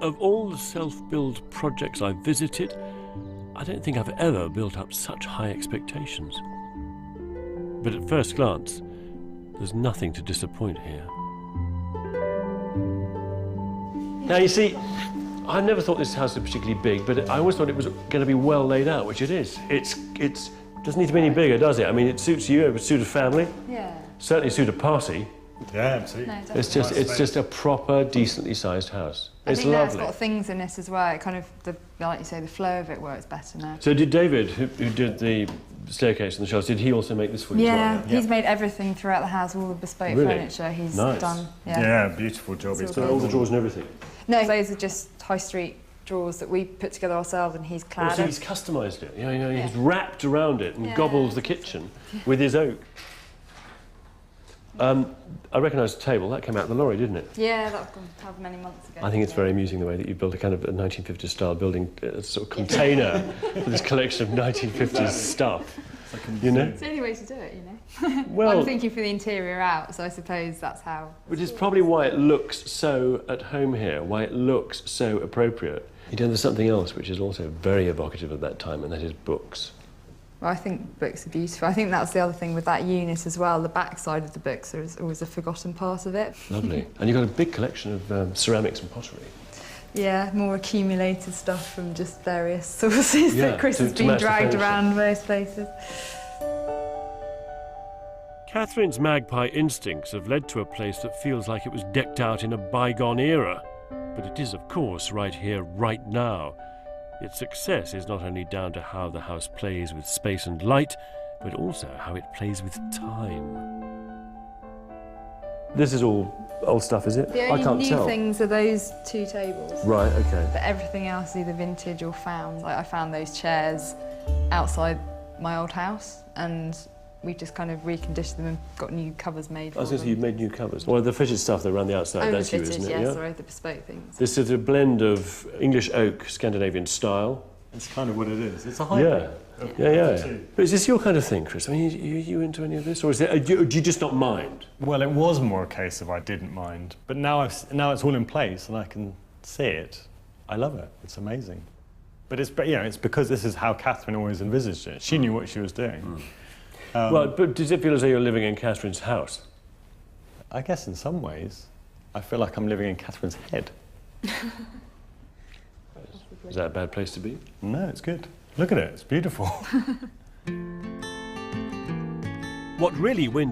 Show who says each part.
Speaker 1: Of all the self-build projects I've visited, I don't think I've ever built up such high expectations. But at first glance, there's nothing to disappoint here. Now you see, I never thought this house was particularly big, but I always thought it was going to be well laid out, which it is. It doesn't need to be any bigger, does it? I mean, it suits you, it would suit a family.
Speaker 2: Yeah.
Speaker 1: Certainly suit a party.
Speaker 3: Yeah, absolutely.
Speaker 2: No,
Speaker 1: It's just a proper, decently sized house. It's
Speaker 2: I think
Speaker 1: lovely.
Speaker 2: it's got things in it as well. It kind of, like you say, the flow of it works better now.
Speaker 1: So did David, who did the staircase and the shelves, did he also make this for you as well?
Speaker 2: Yeah, he's made everything throughout the house, all the bespoke furniture he's done.
Speaker 3: Yeah, beautiful job.
Speaker 2: It's
Speaker 1: So all the drawers and everything?
Speaker 2: No, those are just high street drawers that we put together ourselves and he's clad.
Speaker 1: Oh, so he's customised it. He's wrapped around it and gobbled the kitchen with his oak. I recognise the table. That came out of the lorry, didn't it?
Speaker 2: Yeah, that was however many months ago.
Speaker 1: I think it's very amusing the way that you built a kind of a 1950s style building, sort of container for this collection of 1950s stuff. You know?
Speaker 2: It's the only way to do it, you know.
Speaker 1: Well,
Speaker 2: I'm thinking for the interior out, so I suppose that's how.
Speaker 1: Which is probably why it looks so at home here, why it looks so appropriate. There's something else which is also very evocative of that time, and that is books.
Speaker 2: Well, I think books are beautiful. I think that's the other thing with that unit as well. The back side of the books is always a forgotten part of it.
Speaker 1: Lovely. And you've got a big collection of ceramics and pottery.
Speaker 2: Yeah, more accumulated stuff from just various sources that Chris has been dragged around most places.
Speaker 1: Catherine's magpie instincts have led to a place that feels like it was decked out in a bygone era. But it is, of course, right here, right now. Its success is not only down to how the house plays with space and light, but also how it plays with time. This is all old stuff, is it?
Speaker 2: The only new things are those two tables.
Speaker 1: Right, OK.
Speaker 2: But everything else is either vintage or found. Like I found those chairs outside my old house and we just kind of reconditioned them and got new covers made for them.
Speaker 1: I was going to say, you've made new covers. Well, the fitted stuff that around the outside, that's you, isn't it?
Speaker 2: Yeah, sorry, the bespoke things.
Speaker 1: This is a blend of English oak, Scandinavian style.
Speaker 3: It's kind of what it is. It's a hybrid.
Speaker 1: Yeah. But is this your kind of thing, Chris? I mean, are you into any of this? Or is it, do you just not mind?
Speaker 3: Well, it was more a case of I didn't mind. But now it's all in place and I can see it. I love it. It's amazing. But it's because this is how Catherine always envisaged it. She knew what she was doing.
Speaker 1: Well, but does it feel as though you're living in Catherine's house?
Speaker 3: I guess in some ways, I feel like I'm living in Catherine's head.
Speaker 1: Is that a bad place to be?
Speaker 3: No, it's good. Look at it, it's beautiful.
Speaker 1: What really wins